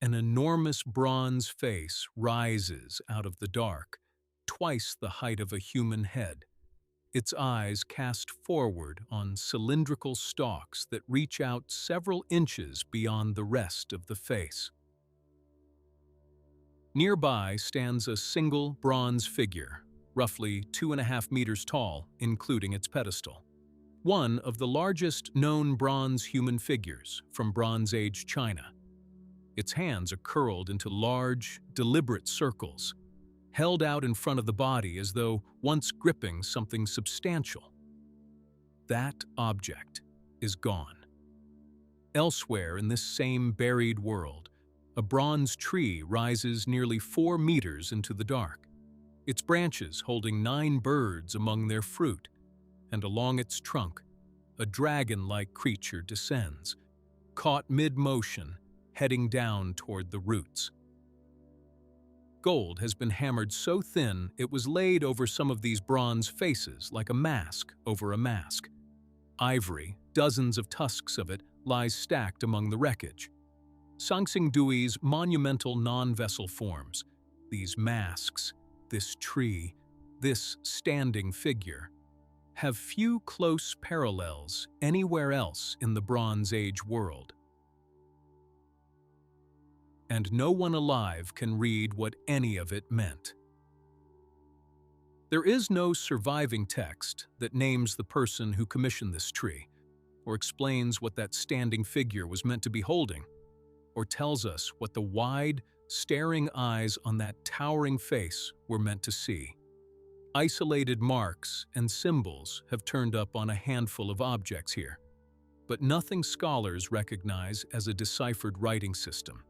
An enormous bronze face rises out of the dark, twice the height of a human head. Its eyes cast forward on cylindrical stalks that reach out several inches beyond the rest of the face. Nearby stands a single bronze figure, roughly 2.5 meters tall, including its pedestal. One of the largest known bronze human figures from Bronze Age China. Its hands are curled into large, deliberate circles, held out in front of the body as though once gripping something substantial. That object is gone. Elsewhere in this same buried world, a bronze tree rises nearly 4 meters into the dark, its branches holding 9 birds among their fruit, and along its trunk, a dragon-like creature descends, caught mid-motion, heading down toward the roots. Gold has been hammered so thin it was laid over some of these bronze faces like a mask over a mask. Ivory, dozens of tusks of it, lies stacked among the wreckage. Sanxingdui's monumental non-vessel forms, these masks, this tree, this standing figure, have few close parallels anywhere else in the Bronze Age world. And no one alive can read what any of it meant. There is no surviving text that names the person who commissioned this tree, or explains what that standing figure was meant to be holding, or tells us what the wide, staring eyes on that towering face were meant to see. Isolated marks and symbols have turned up on a handful of objects here, but nothing scholars recognize as a deciphered writing system.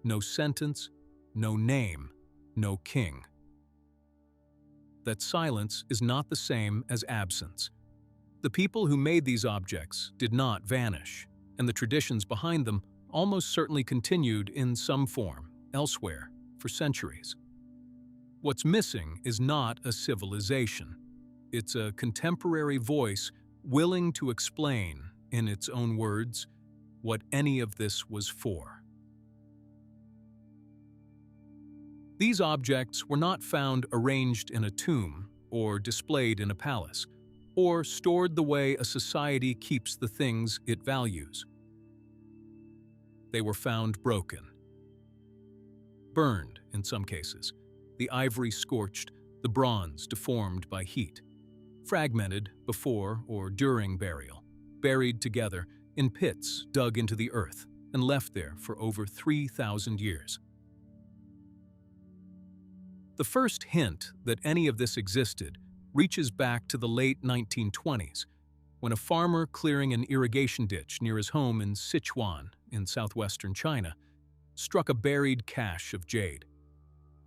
No sentence, no name, no king. That silence is not the same as absence. The people who made these objects did not vanish, and the traditions behind them almost certainly continued in some form, elsewhere, for centuries. What's missing is not a civilization. It's a contemporary voice willing to explain, in its own words, what any of this was for. These objects were not found arranged in a tomb or displayed in a palace, or stored the way a society keeps the things it values. They were found broken. Burned, in some cases, the ivory scorched, the bronze deformed by heat, fragmented before or during burial, buried together in pits dug into the earth and left there for over 3,000 years. The first hint that any of this existed reaches back to the late 1920s, when a farmer clearing an irrigation ditch near his home in Sichuan, in southwestern China, struck a buried cache of jade.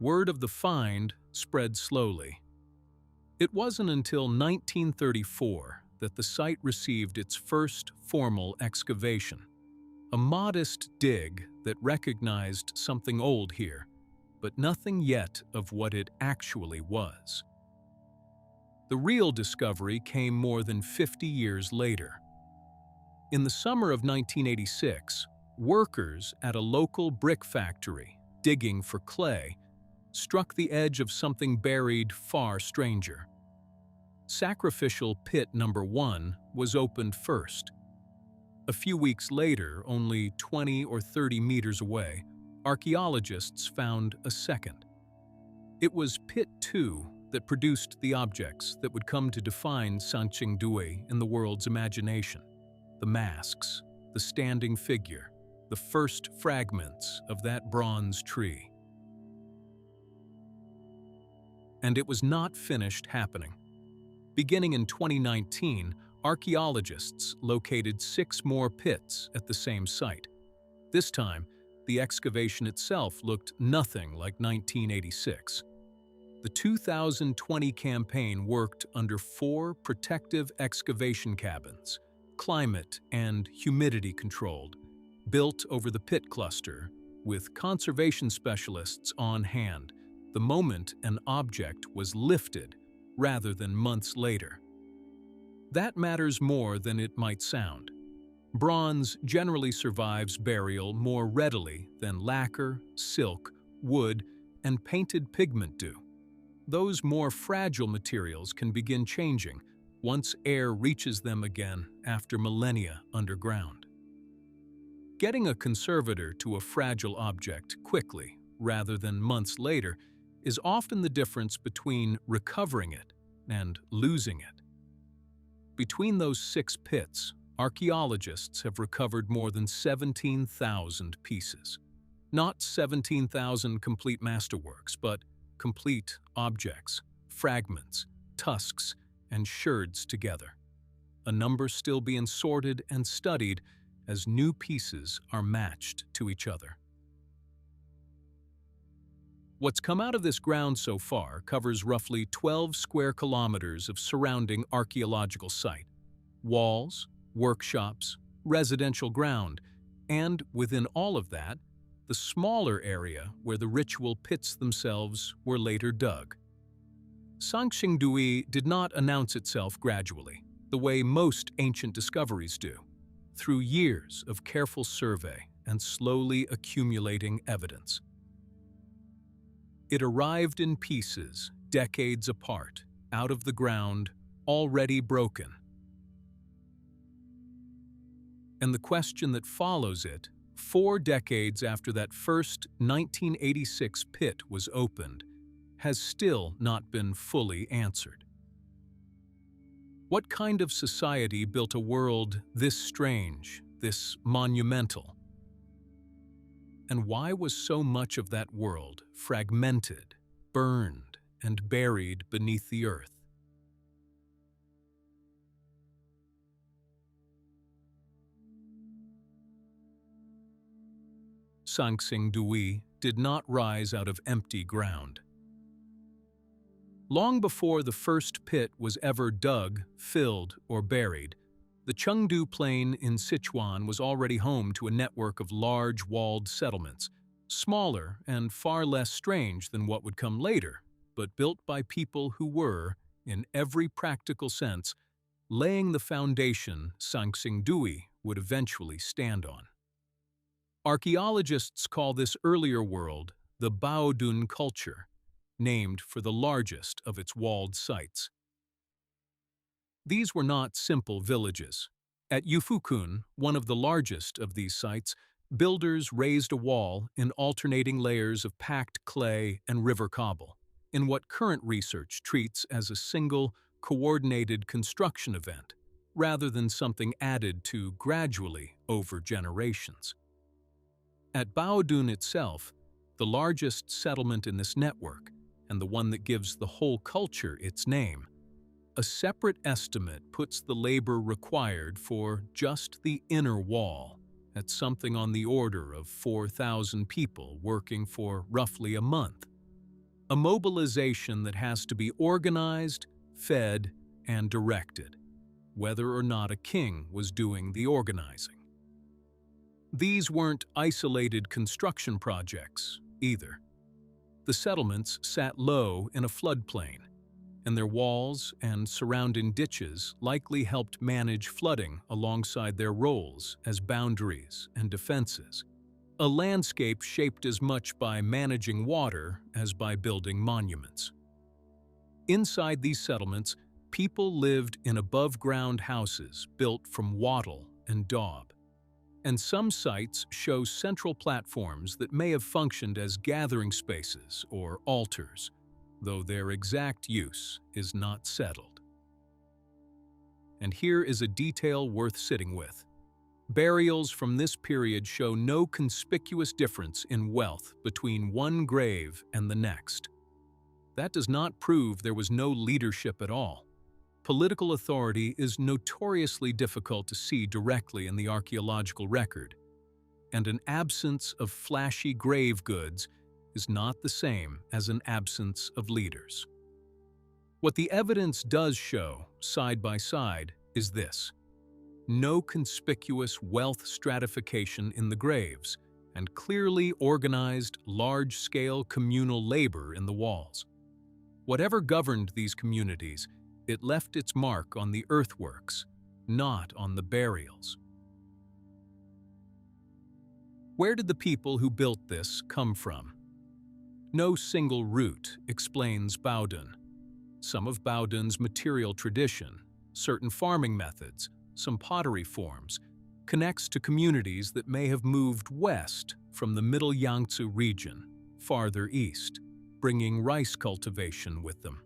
Word of the find spread slowly. It wasn't until 1934 that the site received its first formal excavation, a modest dig that recognized something old here, but nothing yet of what it actually was. The real discovery came more than 50 years later. In the summer of 1986, workers at a local brick factory, digging for clay, struck the edge of something buried far stranger. Sacrificial pit number 1 was opened first. A few weeks later, only 20 or 30 meters away, archaeologists found a second. It was pit 2 that produced the objects that would come to define Sanxingdui in the world's imagination. The masks, the standing figure, the first fragments of that bronze tree. And it was not finished happening. Beginning in 2019, archaeologists located 6 more pits at the same site. This time, the excavation itself looked nothing like 1986. The 2020 campaign worked under 4 protective excavation cabins, climate and humidity controlled, built over the pit cluster, with conservation specialists on hand the moment an object was lifted rather than months later. That matters more than it might sound. Bronze generally survives burial more readily than lacquer, silk, wood, and painted pigment do. Those more fragile materials can begin changing once air reaches them again after millennia underground. Getting a conservator to a fragile object quickly, rather than months later, is often the difference between recovering it and losing it. Between those 6 pits, archaeologists have recovered more than 17,000 pieces. Not 17,000 complete masterworks, but complete objects, fragments, tusks, and sherds together. A number still being sorted and studied as new pieces are matched to each other. What's come out of this ground so far covers roughly 12 square kilometers of surrounding archaeological site, walls, workshops, residential ground, and within all of that, the smaller area where the ritual pits themselves were later dug. Sanxingdui did not announce itself gradually, the way most ancient discoveries do, through years of careful survey and slowly accumulating evidence. It arrived in pieces, decades apart, out of the ground, already broken. And the question that follows it, 4 decades after that first 1986 pit was opened, has still not been fully answered. What kind of society built a world this strange, this monumental? And why was so much of that world fragmented, burned, and buried beneath the earth? Sanxingdui did not rise out of empty ground. Long before the first pit was ever dug, filled, or buried, the Chengdu Plain in Sichuan was already home to a network of large walled settlements, smaller and far less strange than what would come later, but built by people who were, in every practical sense, laying the foundation Sanxingdui would eventually stand on. Archaeologists call this earlier world the Baodun culture, named for the largest of its walled sites. These were not simple villages. At Yufukun, one of the largest of these sites, builders raised a wall in alternating layers of packed clay and river cobble, in what current research treats as a single, coordinated construction event, rather than something added to gradually over generations. At Baodun itself, the largest settlement in this network, and the one that gives the whole culture its name, a separate estimate puts the labor required for just the inner wall at something on the order of 4,000 people working for roughly a month. A mobilization that has to be organized, fed, and directed, whether or not a king was doing the organizing. These weren't isolated construction projects, either. The settlements sat low in a floodplain, and their walls and surrounding ditches likely helped manage flooding alongside their roles as boundaries and defenses, a landscape shaped as much by managing water as by building monuments. Inside these settlements, people lived in above-ground houses built from wattle and daub, and some sites show central platforms that may have functioned as gathering spaces or altars, though their exact use is not settled. And here is a detail worth sitting with. Burials from this period show no conspicuous difference in wealth between one grave and the next. That does not prove there was no leadership at all. Political authority is notoriously difficult to see directly in the archaeological record, and an absence of flashy grave goods is not the same as an absence of leaders. What the evidence does show, side by side, is this: no conspicuous wealth stratification in the graves, and clearly organized, large-scale communal labor in the walls. Whatever governed these communities, it left its mark on the earthworks, not on the burials. Where did the people who built this come from? No single root, explains Baodun. Some of Baodun's material tradition, certain farming methods, some pottery forms, connects to communities that may have moved west from the Middle Yangtze region, farther east, bringing rice cultivation with them.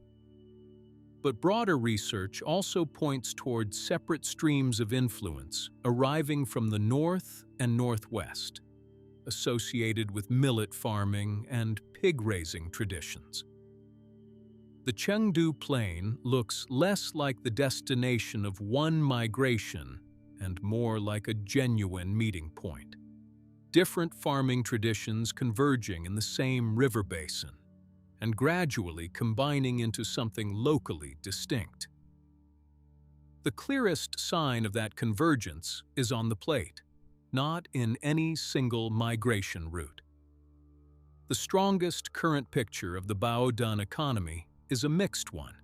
But broader research also points toward separate streams of influence arriving from the north and northwest, associated with millet farming and pig-raising traditions. The Chengdu Plain looks less like the destination of one migration and more like a genuine meeting point. Different farming traditions converging in the same river basin and gradually combining into something locally distinct. The clearest sign of that convergence is on the plate, not in any single migration route. The strongest current picture of the Baodun economy is a mixed one.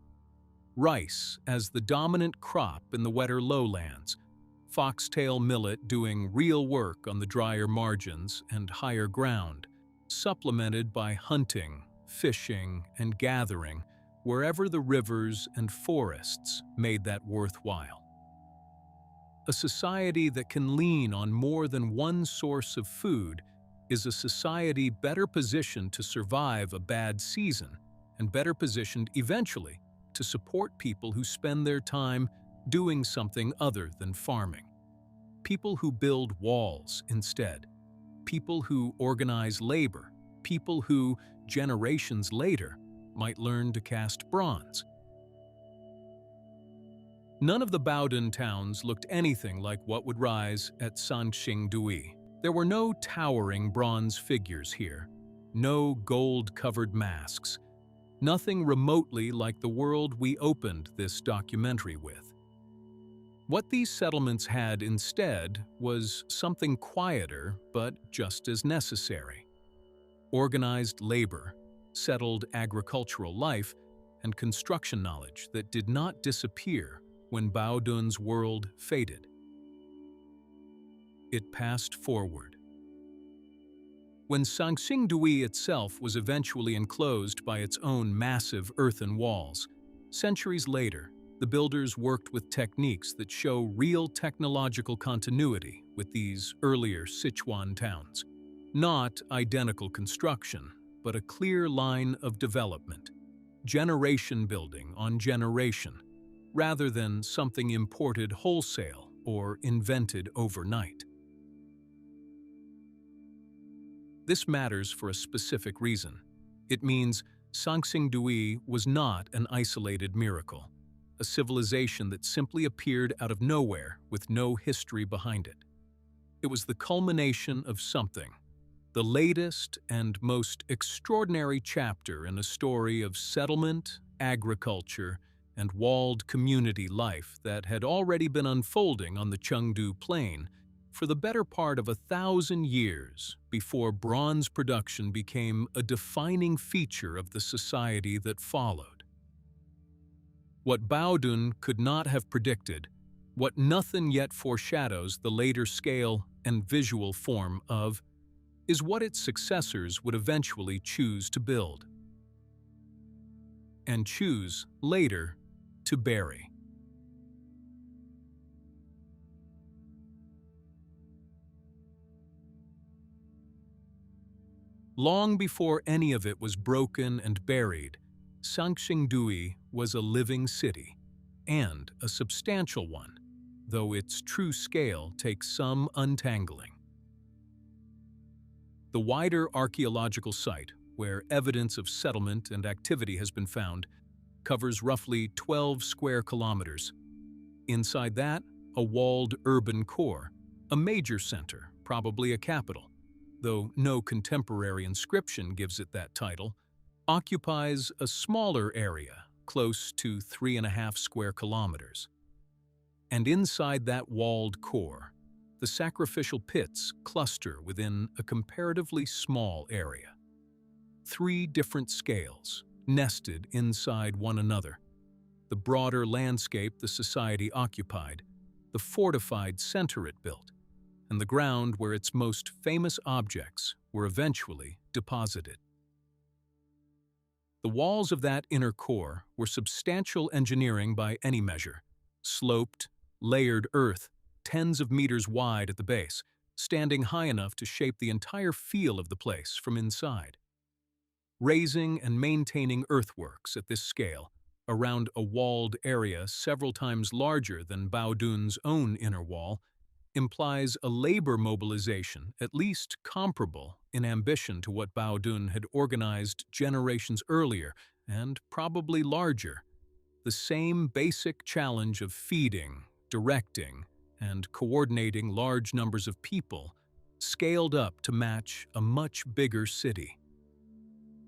Rice as the dominant crop in the wetter lowlands, foxtail millet doing real work on the drier margins and higher ground, supplemented by hunting, fishing, and gathering wherever the rivers and forests made that worthwhile. A society that can lean on more than one source of food is a society better positioned to survive a bad season and better positioned eventually to support people who spend their time doing something other than farming. People who build walls instead. People who organize labor. People who, generations later, might learn to cast bronze. None of the Baodun towns looked anything like what would rise at Sanxingdui. There were no towering bronze figures here, no gold-covered masks, nothing remotely like the world we opened this documentary with. What these settlements had instead was something quieter but just as necessary. Organized labor, settled agricultural life, and construction knowledge that did not disappear when Baodun's world faded. It passed forward. When Sanxingdui itself was eventually enclosed by its own massive earthen walls, centuries later, the builders worked with techniques that show real technological continuity with these earlier Sichuan towns. Not identical construction, but a clear line of development, generation building on generation, rather than something imported wholesale or invented overnight. This matters for a specific reason. It means Sanxingdui was not an isolated miracle, a civilization that simply appeared out of nowhere with no history behind it. It was the culmination of something, the latest and most extraordinary chapter in a story of settlement, agriculture, and walled community life that had already been unfolding on the Chengdu Plain for the better part of 1,000 years before bronze production became a defining feature of the society that followed. What Baodun could not have predicted, what nothing yet foreshadows the later scale and visual form of, is what its successors would eventually choose to build. And choose, later, to bury. Long before any of it was broken and buried, Sanxingdui was a living city, and a substantial one, though its true scale takes some untangling. The wider archaeological site, where evidence of settlement and activity has been found, covers roughly 12 square kilometers. Inside that, a walled urban core, a major center, probably a capital, though no contemporary inscription gives it that title, occupies a smaller area, close to 3.5 square kilometers. And inside that walled core, the sacrificial pits cluster within a comparatively small area. 3 different scales, nested inside one another. The broader landscape the society occupied, the fortified center it built, and the ground where its most famous objects were eventually deposited. The walls of that inner core were substantial engineering by any measure: sloped, layered earth, tens of meters wide at the base, standing high enough to shape the entire feel of the place from inside. Raising and maintaining earthworks at this scale, around a walled area several times larger than Baodun's own inner wall, implies a labor mobilization at least comparable in ambition to what Baodun had organized generations earlier, and probably larger. The same basic challenge of feeding, directing, and coordinating large numbers of people, scaled up to match a much bigger city.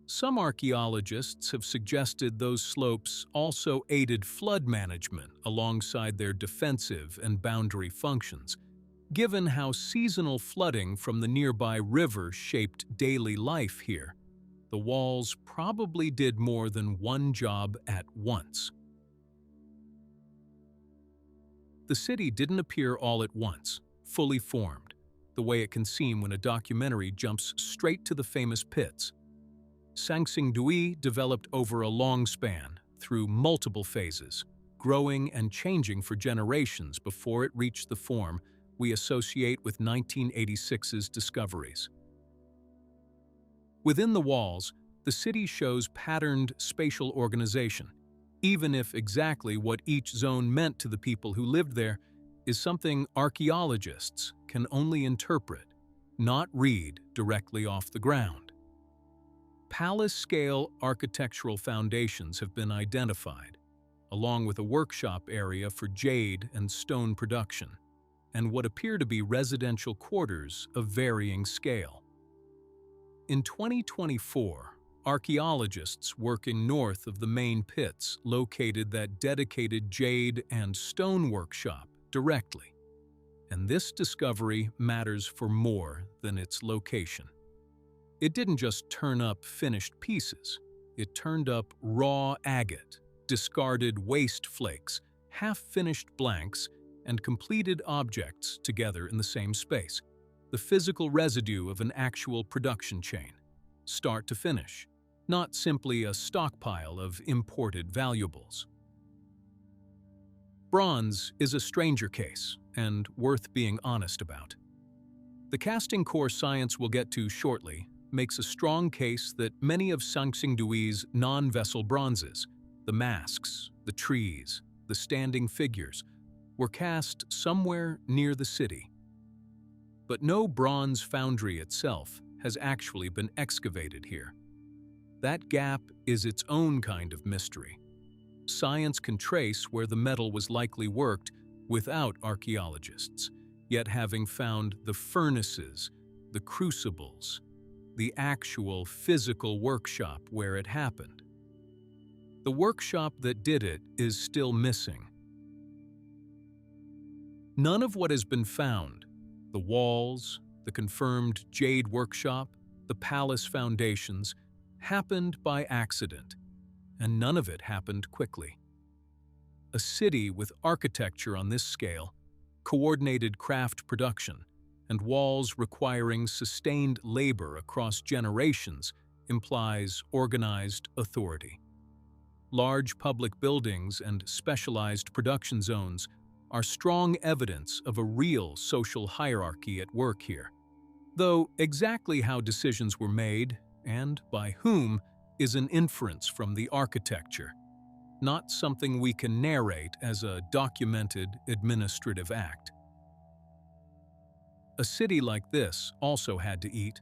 Some archaeologists have suggested those slopes also aided flood management alongside their defensive and boundary functions, given how seasonal flooding from the nearby river shaped daily life here. The walls probably did more than one job at once. The city didn't appear all at once, fully formed, the way it can seem when a documentary jumps straight to the famous pits. Sanxingdui developed over a long span, through multiple phases, growing and changing for generations before it reached the form we associate with 1986's discoveries. Within the walls, the city shows patterned spatial organization, even if exactly what each zone meant to the people who lived there is something archaeologists can only interpret, not read directly off the ground. Palace-scale architectural foundations have been identified, along with a workshop area for jade and stone production, and what appear to be residential quarters of varying scale. In 2024, archaeologists working north of the main pits located that dedicated jade and stone workshop directly, and this discovery matters for more than its location. It didn't just turn up finished pieces, it turned up raw agate, discarded waste flakes, half-finished blanks, and completed objects together in the same space, the physical residue of an actual production chain, start to finish, not simply a stockpile of imported valuables. Bronze is a stranger case, and worth being honest about. The casting core science we'll get to shortly makes a strong case that many of Sanxingdui's non-vessel bronzes, the masks, the trees, the standing figures, were cast somewhere near the city. But no bronze foundry itself has actually been excavated here. That gap is its own kind of mystery. Science can trace where the metal was likely worked without archaeologists, yet having found the furnaces, the crucibles, the actual physical workshop where it happened. The workshop that did it is still missing. None of what has been found, the walls, the confirmed jade workshop, the palace foundations, happened by accident, and none of it happened quickly. A city with architecture on this scale, coordinated craft production, and walls requiring sustained labor across generations implies organized authority. Large public buildings and specialized production zones are strong evidence of a real social hierarchy at work here, though exactly how decisions were made and by whom is an inference from the architecture, not something we can narrate as a documented administrative act. A city like this also had to eat.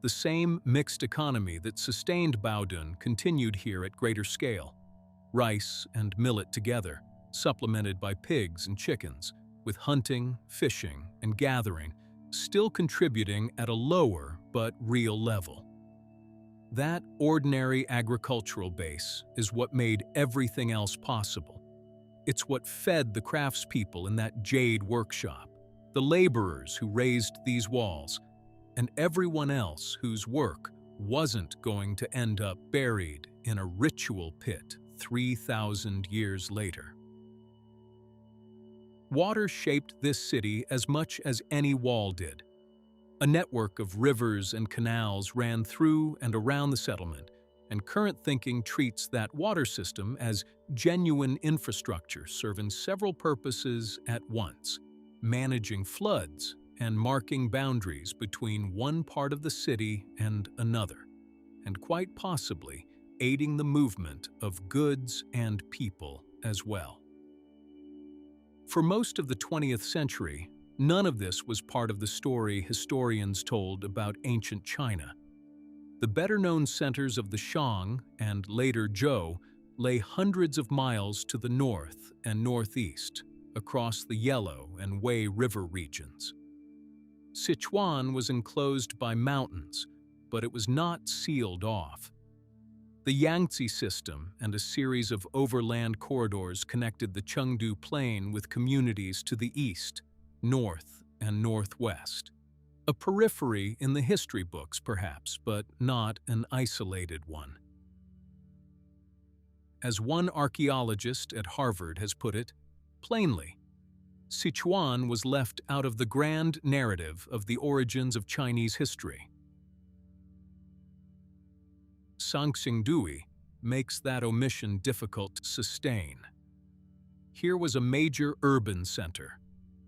The same mixed economy that sustained Baodun continued here at greater scale. Rice and millet together, supplemented by pigs and chickens, with hunting, fishing, and gathering, still contributing at a lower but real level. That ordinary agricultural base is what made everything else possible. It's what fed the craftspeople in that jade workshop, the laborers who raised these walls, and everyone else whose work wasn't going to end up buried in a ritual pit 3,000 years later. Water shaped this city as much as any wall did. A network of rivers and canals ran through and around the settlement, and current thinking treats that water system as genuine infrastructure serving several purposes at once, managing floods and marking boundaries between one part of the city and another, and quite possibly aiding the movement of goods and people as well. For most of the 20th century, none of this was part of the story historians told about ancient China. The better-known centers of the Shang and later Zhou lay hundreds of miles to the north and northeast, across the Yellow and Wei River regions. Sichuan was enclosed by mountains, but it was not sealed off. The Yangtze system and a series of overland corridors connected the Chengdu Plain with communities to the east, north, and northwest. A periphery in the history books, perhaps, but not an isolated one. As one archaeologist at Harvard has put it, plainly, Sichuan was left out of the grand narrative of the origins of Chinese history. Sanxingdui makes that omission difficult to sustain. Here was a major urban center,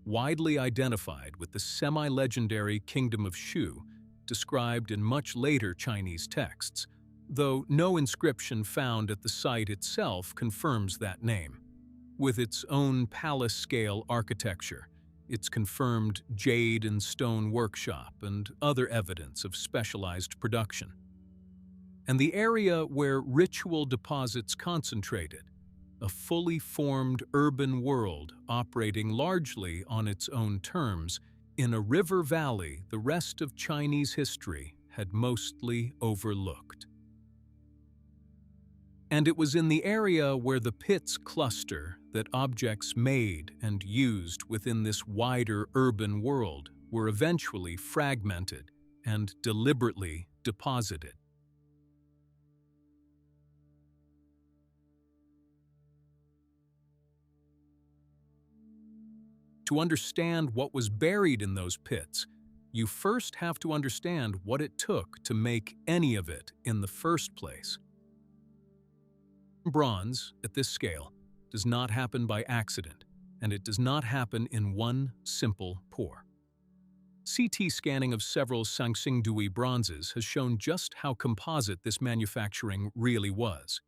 widely identified with the semi-legendary Kingdom of Shu, described in much later Chinese texts, though no inscription found at the site itself confirms that name. With its own palace-scale architecture, its confirmed jade and stone workshop, and other evidence of specialized production. And the area where ritual deposits concentrated, a fully formed urban world operating largely on its own terms, in a river valley the rest of Chinese history had mostly overlooked. And it was in the area where the pits cluster that objects made and used within this wider urban world were eventually fragmented and deliberately deposited. To understand what was buried in those pits, you first have to understand what it took to make any of it in the first place. Bronze, at this scale, does not happen by accident, and it does not happen in one simple pour. CT scanning of several Sanxingdui bronzes has shown just how composite this manufacturing really was.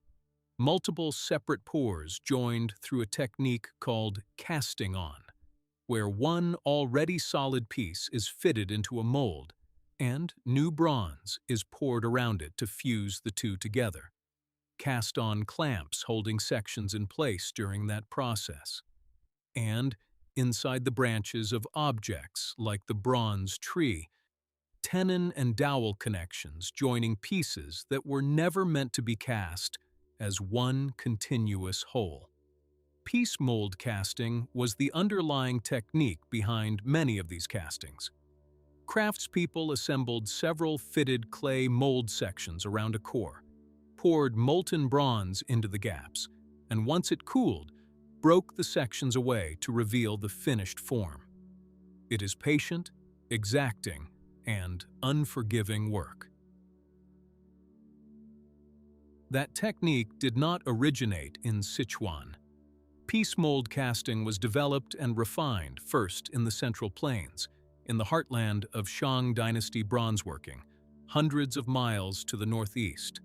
Multiple separate pours joined through a technique called casting on, where one already solid piece is fitted into a mold, and new bronze is poured around it to fuse the two together. Cast-on clamps holding sections in place during that process. And, inside the branches of objects like the bronze tree, tenon and dowel connections joining pieces that were never meant to be cast as one continuous whole. Piece mold casting was the underlying technique behind many of these castings. Craftspeople assembled several fitted clay mold sections around a core, poured molten bronze into the gaps, and once it cooled, broke the sections away to reveal the finished form. It is patient, exacting, and unforgiving work. That technique did not originate in Sichuan. Piece mold casting was developed and refined first in the Central Plains, in the heartland of Shang Dynasty bronzeworking, hundreds of miles to the northeast.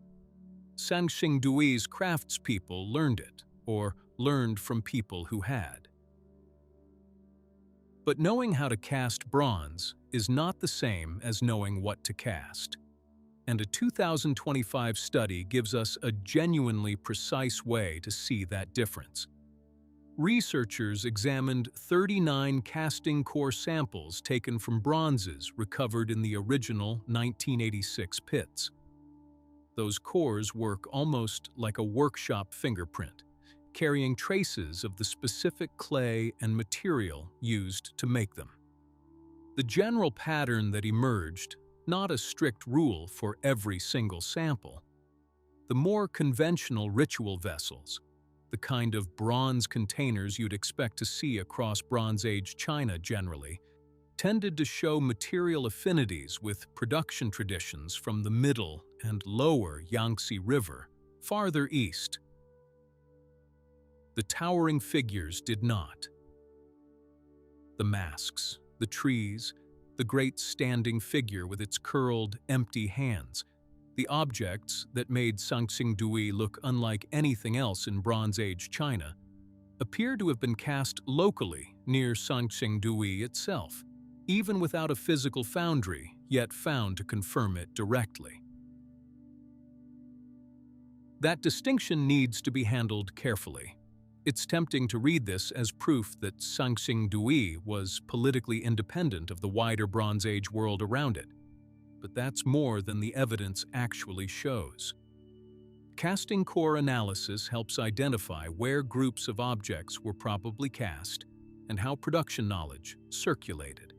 Sanxingdui's craftspeople learned it, or learned from people who had. But knowing how to cast bronze is not the same as knowing what to cast. And a 2025 study gives us a genuinely precise way to see that difference. Researchers examined 39 casting core samples taken from bronzes recovered in the original 1986 pits. Those cores work almost like a workshop fingerprint, carrying traces of the specific clay and material used to make them. The general pattern that emerged, not a strict rule for every single sample. The more conventional ritual vessels, the kind of bronze containers you'd expect to see across Bronze Age China generally, tended to show material affinities with production traditions from the middle and lower Yangtze River, farther east. The towering figures did not. The masks, the trees, the great standing figure with its curled, empty hands, the objects that made Sanxingdui look unlike anything else in Bronze Age China, appear to have been cast locally near Sanxingdui itself, even without a physical foundry yet found to confirm it directly. That distinction needs to be handled carefully. It's tempting to read this as proof that Sanxingdui was politically independent of the wider Bronze Age world around it, but that's more than the evidence actually shows. Casting core analysis helps identify where groups of objects were probably cast and how production knowledge circulated.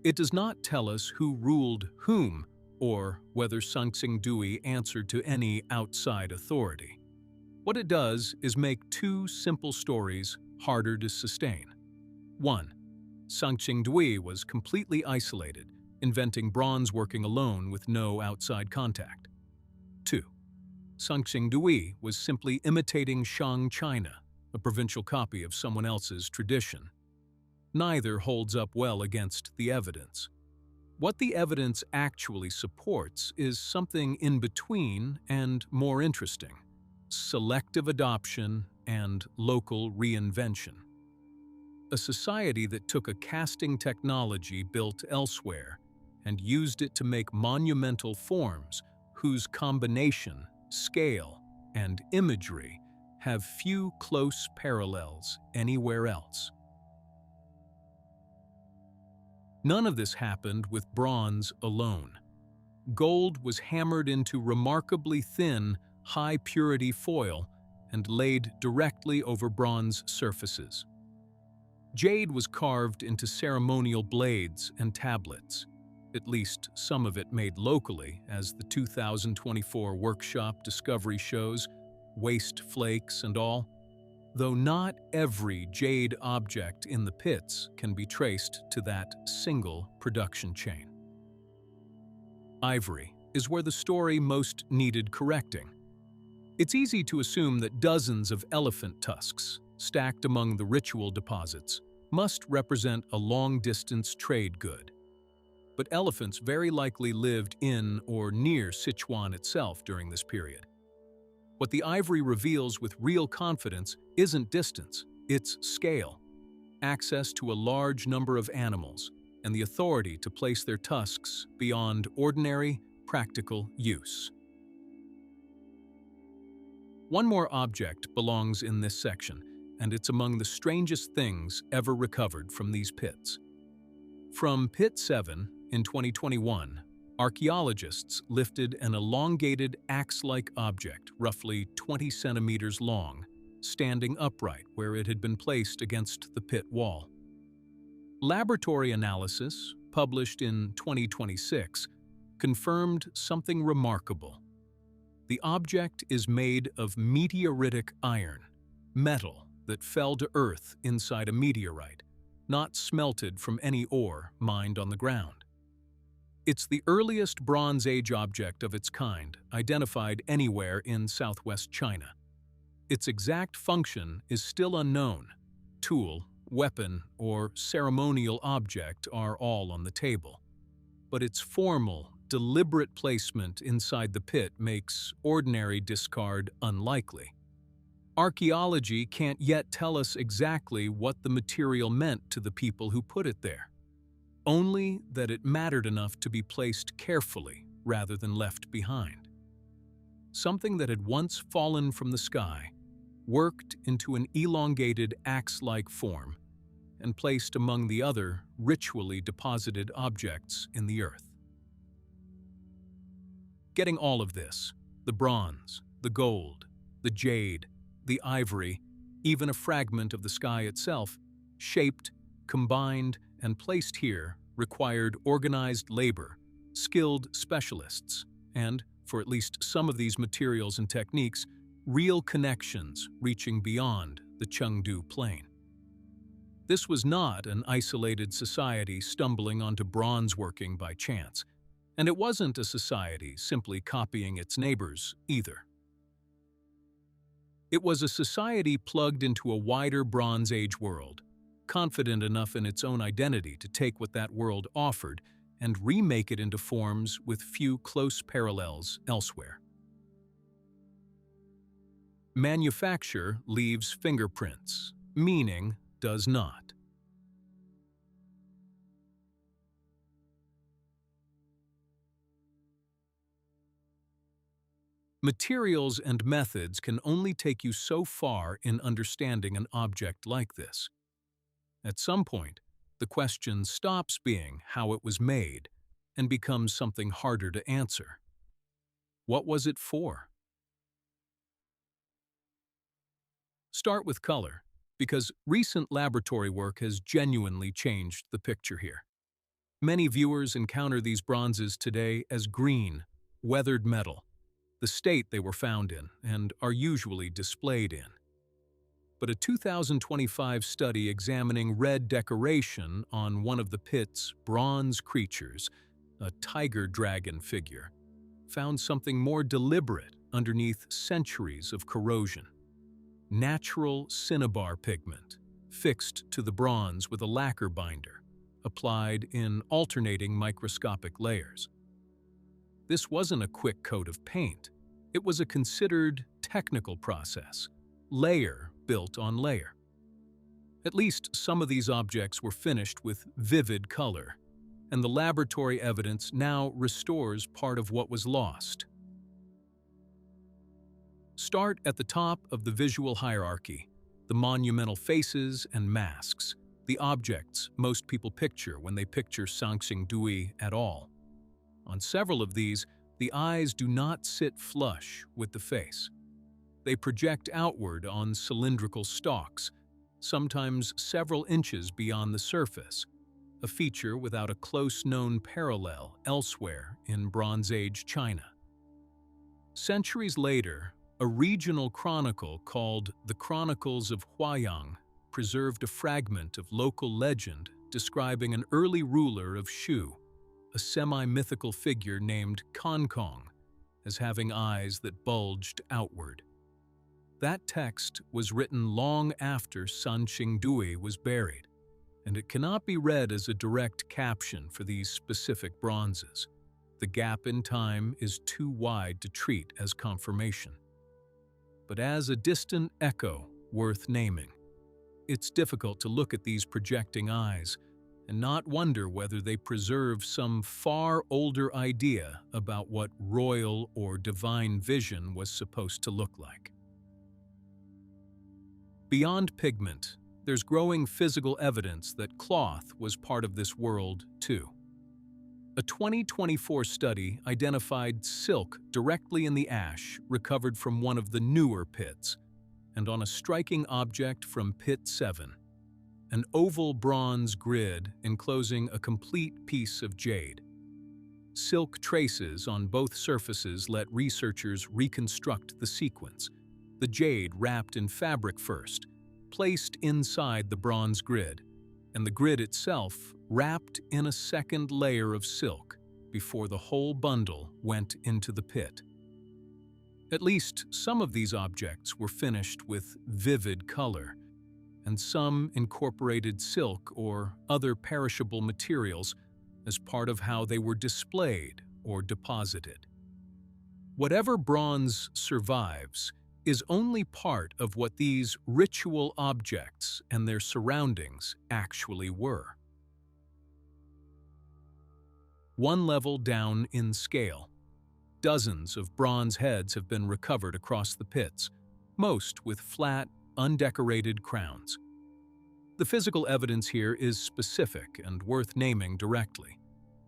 It does not tell us who ruled whom or whether Sanxingdui answered to any outside authority. What it does is make two simple stories harder to sustain. 1. Sanxingdui was completely isolated, inventing bronze working alone with no outside contact. 2. Sanxingdui was simply imitating Shang China, a provincial copy of someone else's tradition. Neither holds up well against the evidence. What the evidence actually supports is something in between and more interesting: selective adoption and local reinvention. A society that took a casting technology built elsewhere and used it to make monumental forms whose combination, scale, and imagery have few close parallels anywhere else. None of this happened with bronze alone. Gold was hammered into remarkably thin, high-purity foil and laid directly over bronze surfaces. Jade was carved into ceremonial blades and tablets, at least some of it made locally, as the 2024 workshop discovery shows, waste flakes and all, though not every jade object in the pits can be traced to that single production chain. Ivory is where the story most needed correcting. It's easy to assume that dozens of elephant tusks, stacked among the ritual deposits, must represent a long-distance trade good. But elephants very likely lived in or near Sichuan itself during this period. What the ivory reveals with real confidence isn't distance, it's scale, access to a large number of animals, and the authority to place their tusks beyond ordinary, practical use. One more object belongs in this section, and it's among the strangest things ever recovered from these pits. From Pit 7 in 2021, archaeologists lifted an elongated axe-like object, roughly 20 centimeters long, standing upright where it had been placed against the pit wall. Laboratory analysis, published in 2026, confirmed something remarkable. The object is made of meteoritic iron, metal that fell to Earth inside a meteorite, not smelted from any ore mined on the ground. It's the earliest Bronze Age object of its kind identified anywhere in southwest China. Its exact function is still unknown. Tool, weapon, or ceremonial object are all on the table. But its formal, deliberate placement inside the pit makes ordinary discard unlikely. Archaeology can't yet tell us exactly what the material meant to the people who put it there. Only that it mattered enough to be placed carefully rather than left behind. Something that had once fallen from the sky, worked into an elongated axe-like form, and placed among the other ritually deposited objects in the earth. Getting all of this, the bronze, the gold, the jade, the ivory, even a fragment of the sky itself, shaped, combined, and placed here required organized labor, skilled specialists, and, for at least some of these materials and techniques, real connections reaching beyond the Chengdu Plain. This was not an isolated society stumbling onto bronze working by chance, and it wasn't a society simply copying its neighbors either. It was a society plugged into a wider Bronze Age world, confident enough in its own identity to take what that world offered and remake it into forms with few close parallels elsewhere. Manufacture leaves fingerprints, meaning does not. Materials and methods can only take you so far in understanding an object like this. At some point, the question stops being how it was made and becomes something harder to answer. What was it for? Start with color, because recent laboratory work has genuinely changed the picture here. Many viewers encounter these bronzes today as green, weathered metal, the state they were found in and are usually displayed in. But a 2025 study examining red decoration on one of the pit's bronze creatures, a tiger dragon figure, found something more deliberate underneath centuries of corrosion. Natural cinnabar pigment, fixed to the bronze with a lacquer binder, applied in alternating microscopic layers. This wasn't a quick coat of paint. It was a considered technical process, layer built on layer. At least some of these objects were finished with vivid color, and the laboratory evidence now restores part of what was lost. Start at the top of the visual hierarchy, the monumental faces and masks, the objects most people picture when they picture Sanxingdui at all. On several of these, the eyes do not sit flush with the face. They project outward on cylindrical stalks, sometimes several inches beyond the surface, a feature without a close-known parallel elsewhere in Bronze Age China. Centuries later, a regional chronicle called the Chronicles of Huayang preserved a fragment of local legend describing an early ruler of Shu, a semi-mythical figure named Kongkong, as having eyes that bulged outward. That text was written long after Sanxingdui was buried, and it cannot be read as a direct caption for these specific bronzes. The gap in time is too wide to treat as confirmation. But as a distant echo worth naming, it's difficult to look at these projecting eyes and not wonder whether they preserve some far older idea about what royal or divine vision was supposed to look like. Beyond pigment, there's growing physical evidence that cloth was part of this world too. A 2024 study identified silk directly in the ash recovered from one of the newer pits, and on a striking object from Pit 7, an oval bronze grid enclosing a complete piece of jade. Silk traces on both surfaces let researchers reconstruct the sequence, the jade wrapped in fabric first, placed inside the bronze grid, and the grid itself wrapped in a second layer of silk before the whole bundle went into the pit. At least some of these objects were finished with vivid color, and some incorporated silk or other perishable materials as part of how they were displayed or deposited. Whatever bronze survives is only part of what these ritual objects and their surroundings actually were. One level down in scale, dozens of bronze heads have been recovered across the pits, most with flat, undecorated crowns. The physical evidence here is specific and worth naming directly.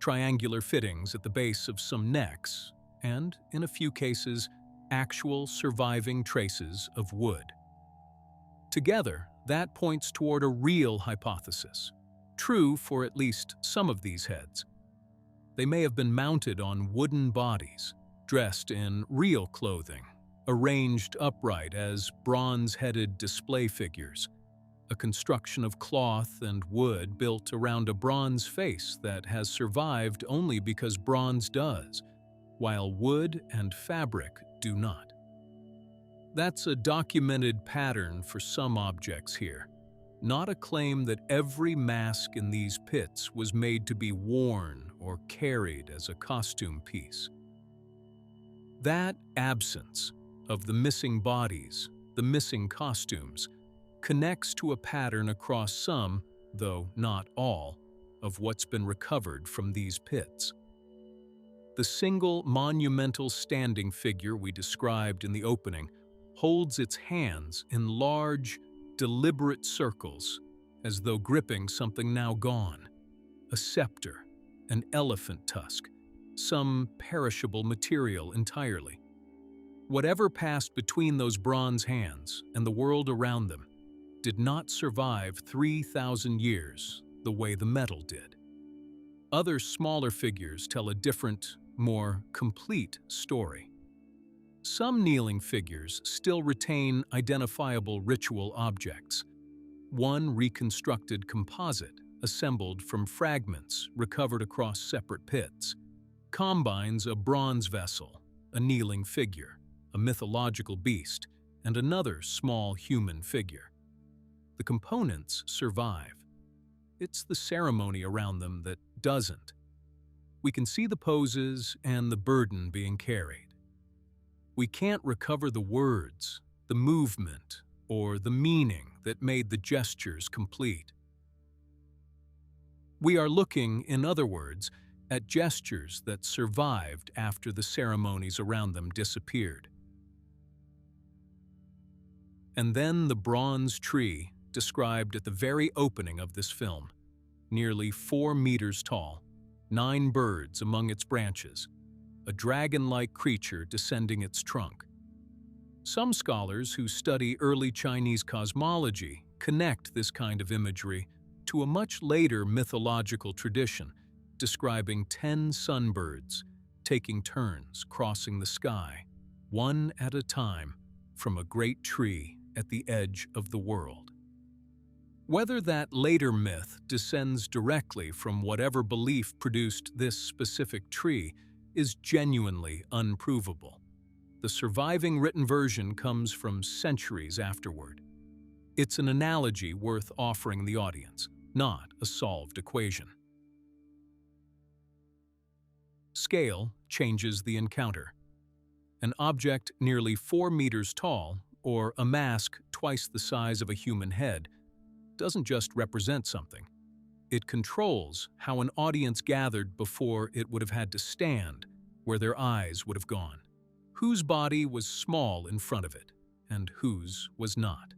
Triangular fittings at the base of some necks, and, in a few cases, actual surviving traces of wood. Together, that points toward a real hypothesis, true for at least some of these heads. They may have been mounted on wooden bodies, dressed in real clothing, arranged upright as bronze-headed display figures, a construction of cloth and wood built around a bronze face that has survived only because bronze does, while wood and fabric do not. That's a documented pattern for some objects here, not a claim that every mask in these pits was made to be worn or carried as a costume piece. That absence of the missing bodies, the missing costumes, connects to a pattern across some, though not all, of what's been recovered from these pits. The single monumental standing figure we described in the opening holds its hands in large, deliberate circles, as though gripping something now gone, a scepter, an elephant tusk, some perishable material entirely. Whatever passed between those bronze hands and the world around them did not survive 3,000 years the way the metal did. Other smaller figures tell a different, more complete story. Some kneeling figures still retain identifiable ritual objects. One reconstructed composite assembled from fragments recovered across separate pits combines a bronze vessel, a kneeling figure, a mythological beast, and another small human figure. The components survive. It's the ceremony around them that doesn't. We can see the poses and the burden being carried. We can't recover the words, the movement, or the meaning that made the gestures complete. We are looking, in other words, at gestures that survived after the ceremonies around them disappeared. And then the bronze tree described at the very opening of this film, nearly 4 meters tall, 9 birds among its branches, a dragon-like creature descending its trunk. Some scholars who study early Chinese cosmology connect this kind of imagery to a much later mythological tradition describing 10 sunbirds taking turns crossing the sky, one at a time, from a great tree at the edge of the world. Whether that later myth descends directly from whatever belief produced this specific tree is genuinely unprovable. The surviving written version comes from centuries afterward. It's an analogy worth offering the audience, not a solved equation. Scale changes the encounter. An object nearly 4 meters tall, or a mask twice the size of a human head, doesn't just represent something. It controls how an audience gathered before it would have had to stand, where their eyes would have gone. Whose body was small in front of it, and whose was not.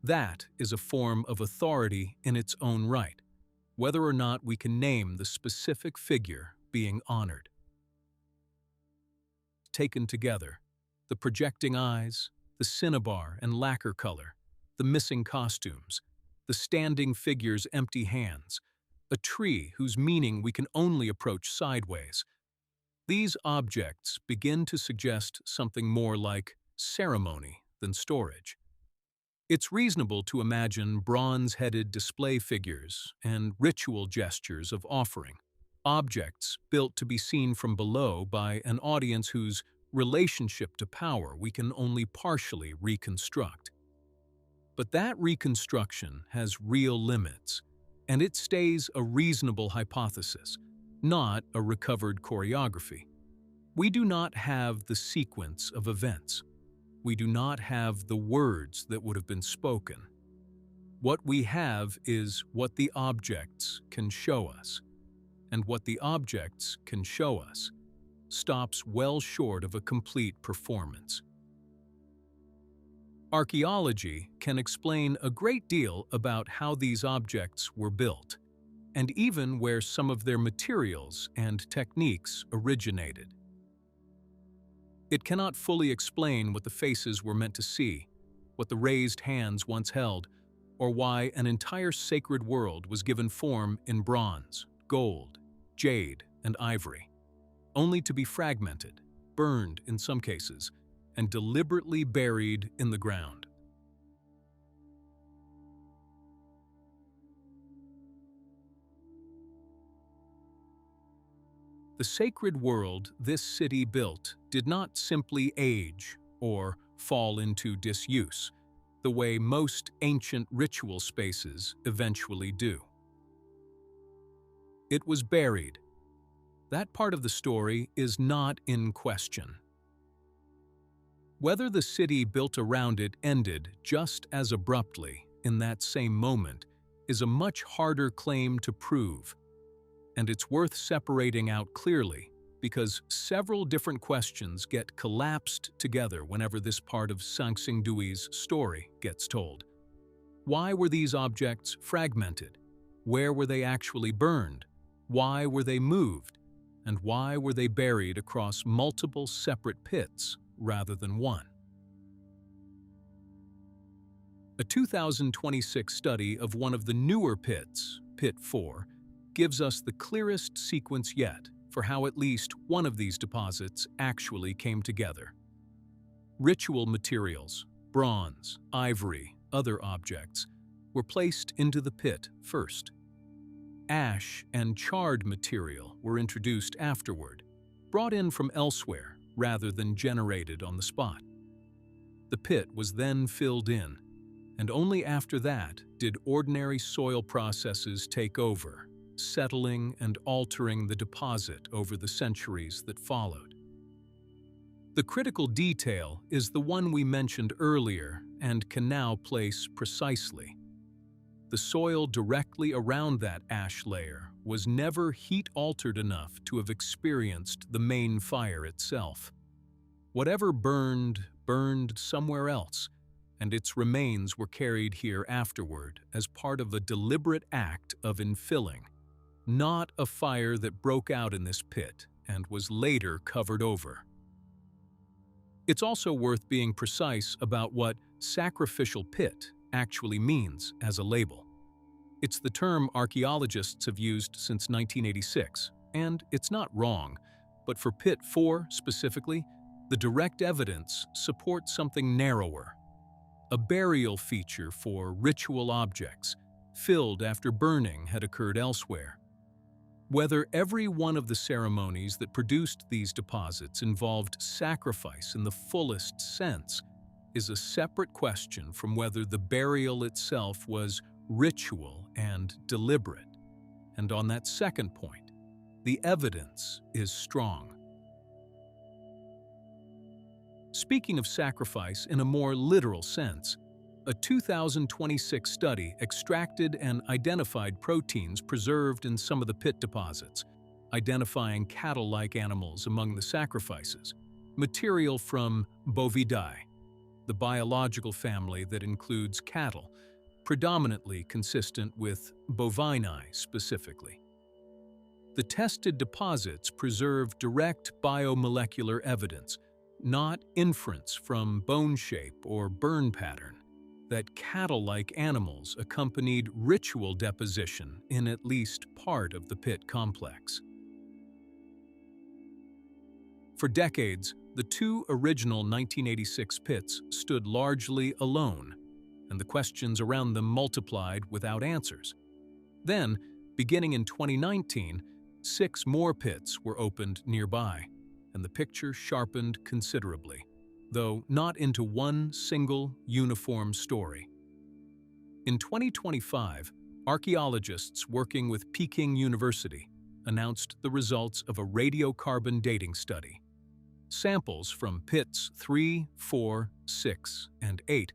That is a form of authority in its own right, whether or not we can name the specific figure being honored. Taken together, the projecting eyes, the cinnabar and lacquer color, the missing costumes, the standing figure's empty hands, a tree whose meaning we can only approach sideways. These objects begin to suggest something more like ceremony than storage. It's reasonable to imagine bronze-headed display figures and ritual gestures of offering, objects built to be seen from below by an audience whose relationship to power we can only partially reconstruct. But that reconstruction has real limits, and it stays a reasonable hypothesis, not a recovered choreography. We do not have the sequence of events. We do not have the words that would have been spoken. What we have is what the objects can show us, and what the objects can show us stops well short of a complete performance. Archaeology can explain a great deal about how these objects were built, and even where some of their materials and techniques originated. It cannot fully explain what the faces were meant to see, what the raised hands once held, or why an entire sacred world was given form in bronze, gold, jade, and ivory, only to be fragmented, burned in some cases, and deliberately buried in the ground. The sacred world this city built did not simply age or fall into disuse, the way most ancient ritual spaces eventually do. It was buried. That part of the story is not in question. Whether the city built around it ended just as abruptly in that same moment is a much harder claim to prove, and it's worth separating out clearly because several different questions get collapsed together whenever this part of Sanxingdui's story gets told. Why were these objects fragmented? Where were they actually burned? Why were they moved? And why were they buried across multiple separate pits rather than one? A 2026 study of one of the newer pits, Pit 4, gives us the clearest sequence yet for how at least one of these deposits actually came together. Ritual materials, bronze, ivory, other objects, were placed into the pit first. Ash and charred material were introduced afterward, brought in from elsewhere rather than generated on the spot. The pit was then filled in, and only after that did ordinary soil processes take over, settling and altering the deposit over the centuries that followed. The critical detail is the one we mentioned earlier and can now place precisely. The soil directly around that ash layer was never heat-altered enough to have experienced the main fire itself. Whatever burned somewhere else, and its remains were carried here afterward as part of a deliberate act of infilling, not a fire that broke out in this pit and was later covered over. It's also worth being precise about what sacrificial pit actually means as a label. It's the term archaeologists have used since 1986, and it's not wrong, but for Pit 4 specifically, the direct evidence supports something narrower. A burial feature for ritual objects, filled after burning had occurred elsewhere. Whether every one of the ceremonies that produced these deposits involved sacrifice in the fullest sense is a separate question from whether the burial itself was ritual and deliberate. And on that second point, the evidence is strong. Speaking of sacrifice in a more literal sense, a 2026 study extracted and identified proteins preserved in some of the pit deposits, identifying cattle-like animals among the sacrifices, material from Bovidae, the biological family that includes cattle, predominantly consistent with bovini specifically. The tested deposits preserve direct biomolecular evidence, not inference from bone shape or burn pattern, that cattle-like animals accompanied ritual deposition in at least part of the pit complex. For decades, the two original 1986 pits stood largely alone, and the questions around them multiplied without answers. Then, beginning in 2019, 6 more pits were opened nearby, and the picture sharpened considerably, though not into one single, uniform story. In 2025, archaeologists working with Peking University announced the results of a radiocarbon dating study. Samples from pits 3, 4, 6, and 8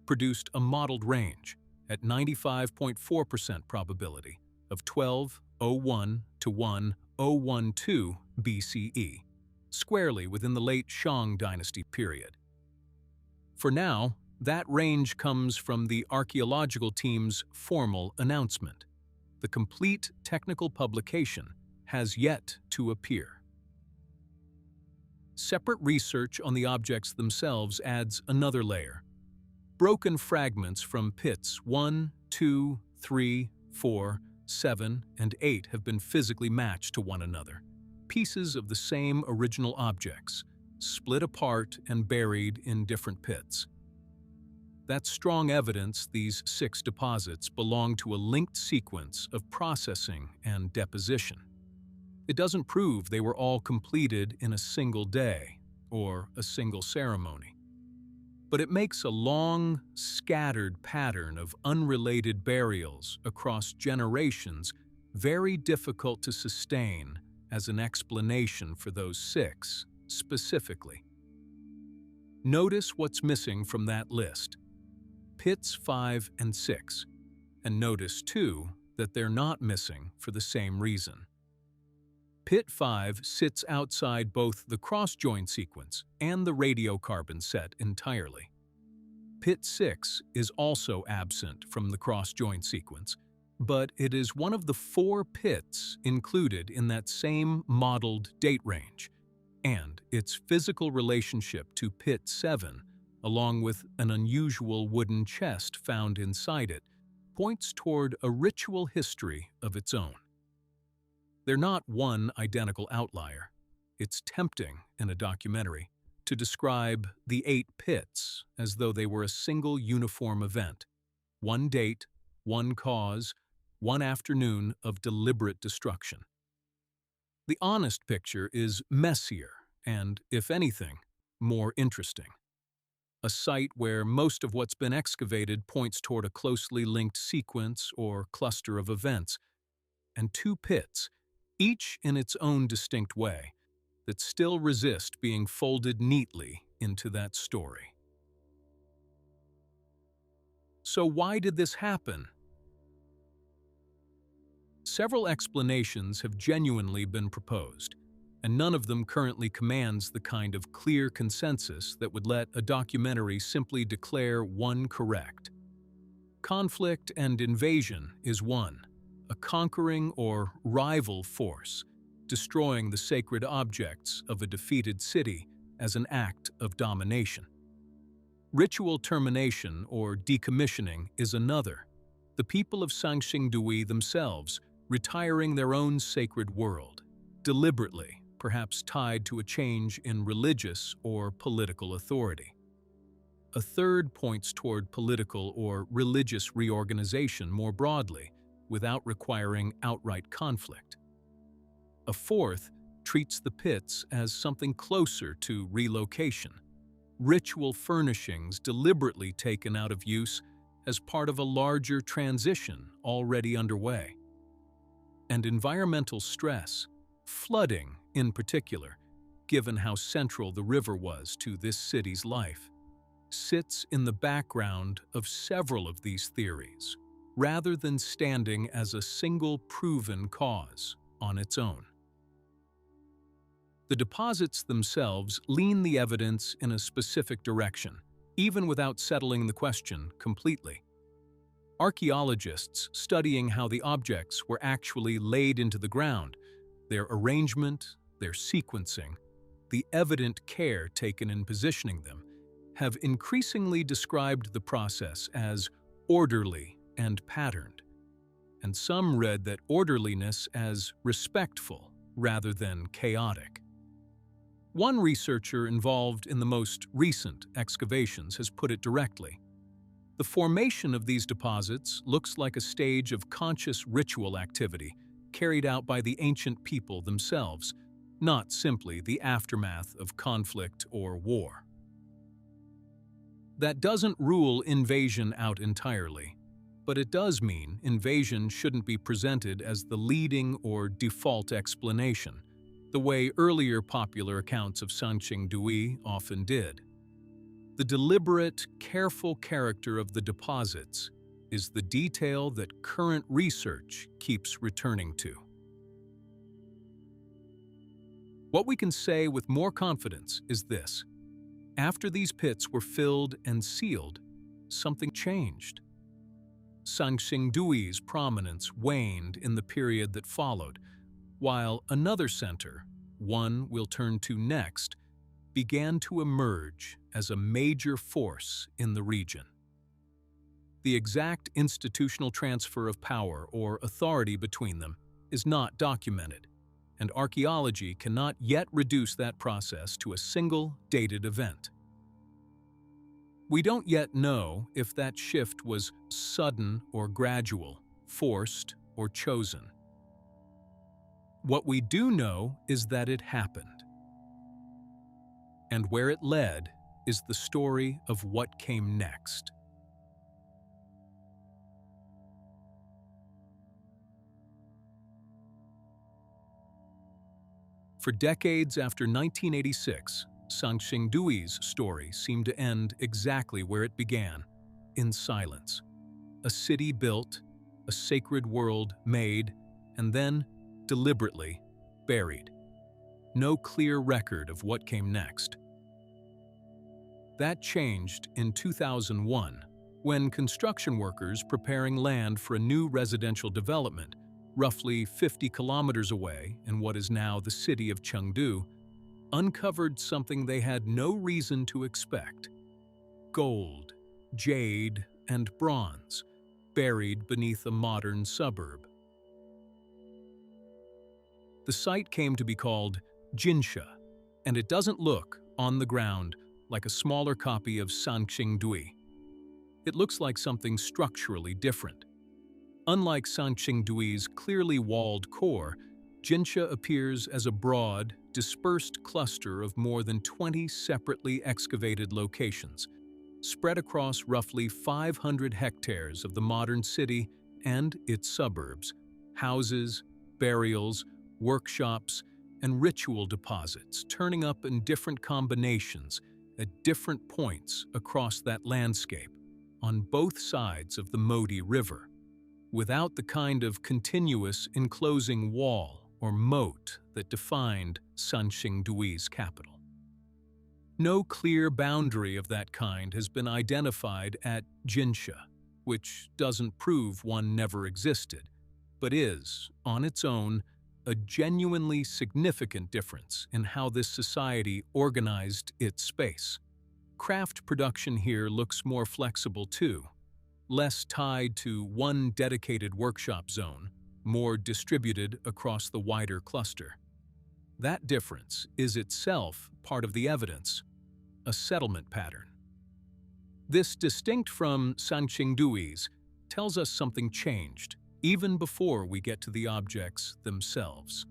produced a modeled range at 95.4% probability of 1201 to 1012 BCE, squarely within the late Shang dynasty period. For now, that range comes from the archaeological team's formal announcement. The complete technical publication has yet to appear. Separate research on the objects themselves adds another layer. Broken fragments from pits 1, 2, 3, 4, 7, and 8 have been physically matched to one another. Pieces of the same original objects, split apart and buried in different pits. That's strong evidence these 6 deposits belong to a linked sequence of processing and deposition. It doesn't prove they were all completed in a single day or a single ceremony. But it makes a long, scattered pattern of unrelated burials across generations very difficult to sustain as an explanation for those 6, specifically. Notice what's missing from that list: pits 5 and 6, and notice, too, that they're not missing for the same reason. Pit 5 sits outside both the cross-join sequence and the radiocarbon set entirely. Pit 6 is also absent from the cross-join sequence, but it is one of the 4 pits included in that same modeled date range, and its physical relationship to Pit 7, along with an unusual wooden chest found inside it, points toward a ritual history of its own. They're not one identical outlier. It's tempting in a documentary to describe the 8 pits as though they were a single uniform event: one date, one cause, one afternoon of deliberate destruction. The honest picture is messier and, if anything, more interesting. A site where most of what's been excavated points toward a closely linked sequence or cluster of events, and 2 pits, each in its own distinct way, that still resist being folded neatly into that story. So why did this happen? Several explanations have genuinely been proposed, and none of them currently commands the kind of clear consensus that would let a documentary simply declare one correct. Conflict and invasion is one, a conquering or rival force, destroying the sacred objects of a defeated city as an act of domination. Ritual termination or decommissioning is another, the people of Sanxingdui themselves retiring their own sacred world, deliberately, perhaps tied to a change in religious or political authority. A third points toward political or religious reorganization more broadly, without requiring outright conflict. A fourth treats the pits as something closer to relocation, ritual furnishings deliberately taken out of use as part of a larger transition already underway. And environmental stress, flooding in particular, given how central the river was to this city's life, sits in the background of several of these theories, rather than standing as a single proven cause on its own. The deposits themselves lean the evidence in a specific direction, even without settling the question completely. Archaeologists studying how the objects were actually laid into the ground, their arrangement, their sequencing, the evident care taken in positioning them, have increasingly described the process as orderly and patterned, and some read that orderliness as respectful rather than chaotic. One researcher involved in the most recent excavations has put it directly: the formation of these deposits looks like a stage of conscious ritual activity carried out by the ancient people themselves, not simply the aftermath of conflict or war. That doesn't rule invasion out entirely, but it does mean invasion shouldn't be presented as the leading or default explanation, the way earlier popular accounts of Sanxingdui often did. The deliberate, careful character of the deposits is the detail that current research keeps returning to. What we can say with more confidence is this: after these pits were filled and sealed, something changed. Sanxingdui's prominence waned in the period that followed, while another center, one we'll turn to next, began to emerge as a major force in the region. The exact institutional transfer of power or authority between them is not documented, and archaeology cannot yet reduce that process to a single, dated event. We don't yet know if that shift was sudden or gradual, forced or chosen. What we do know is that it happened. And where it led is the story of what came next. For decades after 1986, Sanxingdui's story seemed to end exactly where it began, in silence. A city built, a sacred world made, and then, deliberately, buried. No clear record of what came next. That changed in 2001, when construction workers preparing land for a new residential development, roughly 50 kilometers away in what is now the city of Chengdu, uncovered something they had no reason to expect. Gold, jade, and bronze, buried beneath a modern suburb. The site came to be called Jinsha, and it doesn't look, on the ground, like a smaller copy of Sanxingdui. It looks like something structurally different. Unlike Sanxingdui's clearly walled core, Jinsha appears as a broad, dispersed cluster of more than 20 separately excavated locations, spread across roughly 500 hectares of the modern city and its suburbs, houses, burials, workshops, and ritual deposits turning up in different combinations at different points across that landscape, on both sides of the Modi River, without the kind of continuous enclosing wall or moat that defined Sanxingdui's capital. No clear boundary of that kind has been identified at Jinsha, which doesn't prove one never existed, but is, on its own, a genuinely significant difference in how this society organized its space. Craft production here looks more flexible too, less tied to one dedicated workshop zone, more distributed across the wider cluster. That difference is itself part of the evidence, a settlement pattern. This, distinct from Sanxingdui's, tells us something changed, even before we get to the objects themselves.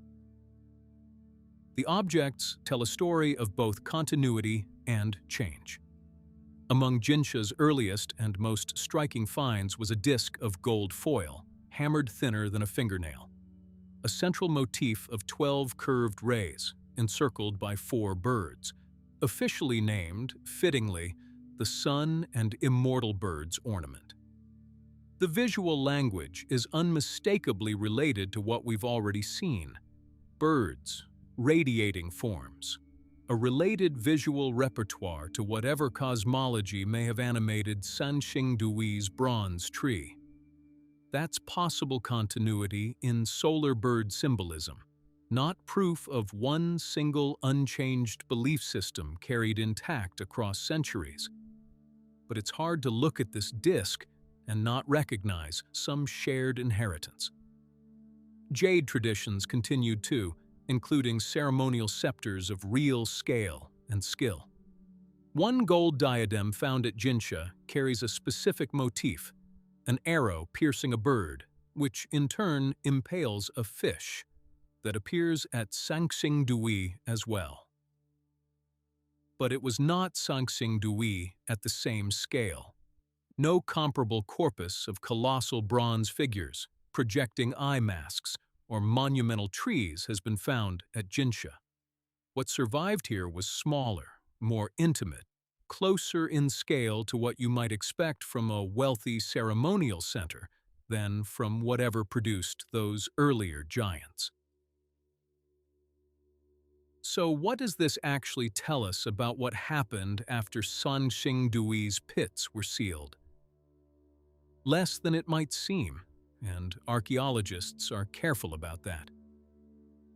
The objects tell a story of both continuity and change. Among Jinsha's earliest and most striking finds was a disc of gold foil, hammered thinner than a fingernail. A central motif of 12 curved rays, encircled by 4 birds, officially named, fittingly, the Sun and Immortal Birds ornament. The visual language is unmistakably related to what we've already seen: birds, radiating forms, a related visual repertoire to whatever cosmology may have animated Sanxingdui's bronze tree. That's possible continuity in solar bird symbolism, not proof of one single unchanged belief system carried intact across centuries. But it's hard to look at this disk and not recognize some shared inheritance. Jade traditions continued too, including ceremonial scepters of real scale and skill. One gold diadem found at Jinsha carries a specific motif, an arrow piercing a bird, which in turn impales a fish, that appears at Sanxingdui as well. But it was not Sanxingdui at the same scale. No comparable corpus of colossal bronze figures, projecting eye masks, or monumental trees has been found at Jinsha. What survived here was smaller, more intimate, closer in scale to what you might expect from a wealthy ceremonial center than from whatever produced those earlier giants. So what does this actually tell us about what happened after Sanxingdui's pits were sealed? Less than it might seem, and archaeologists are careful about that.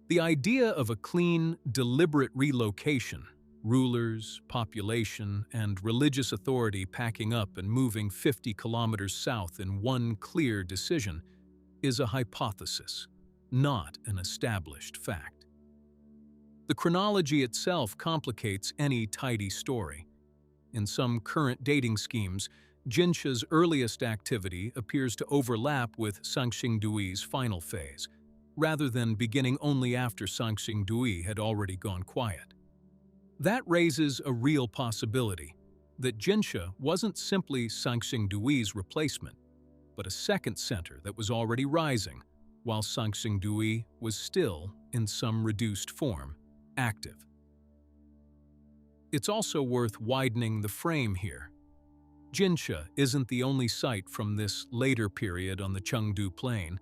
The idea of a clean, deliberate relocation, rulers, population, and religious authority packing up and moving 50 kilometers south in one clear decision, is a hypothesis, not an established fact. The chronology itself complicates any tidy story. In some current dating schemes, Jinsha's earliest activity appears to overlap with Sanxingdui's final phase, rather than beginning only after Sanxingdui had already gone quiet. That raises a real possibility that Jinsha wasn't simply Sanxingdui's replacement, but a second center that was already rising, while Sanxingdui was still, in some reduced form, active. It's also worth widening the frame here. Jinsha isn't the only site from this later period on the Chengdu Plain.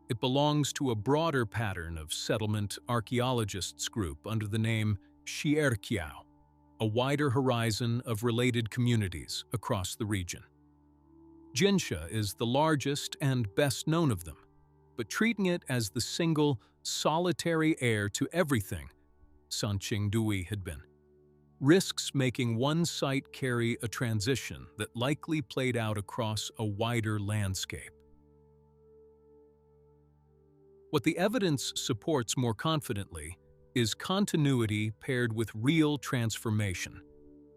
It belongs to a broader pattern of settlement archaeologists group under the name Xi'erqiao, a wider horizon of related communities across the region. Jinsha is the largest and best known of them, but treating it as the single, solitary heir to everything Sanxingdui had been risks making one site carry a transition that likely played out across a wider landscape. What the evidence supports more confidently is continuity paired with real transformation,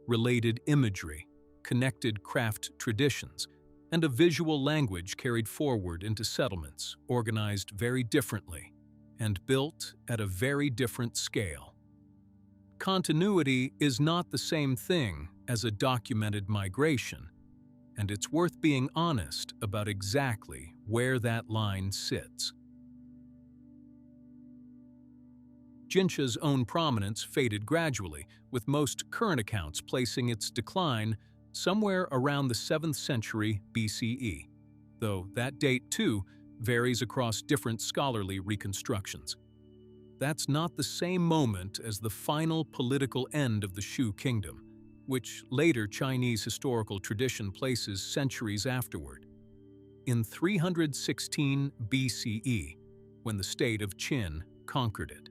related imagery, connected craft traditions, and a visual language carried forward into settlements organized very differently and built at a very different scale. Continuity is not the same thing as a documented migration, and it's worth being honest about exactly where that line sits. Jinsha's own prominence faded gradually, with most current accounts placing its decline somewhere around the 7th century BCE, though that date, too, varies across different scholarly reconstructions. That's not the same moment as the final political end of the Shu kingdom, which later Chinese historical tradition places centuries afterward. In 316 BCE, when the state of Qin conquered it.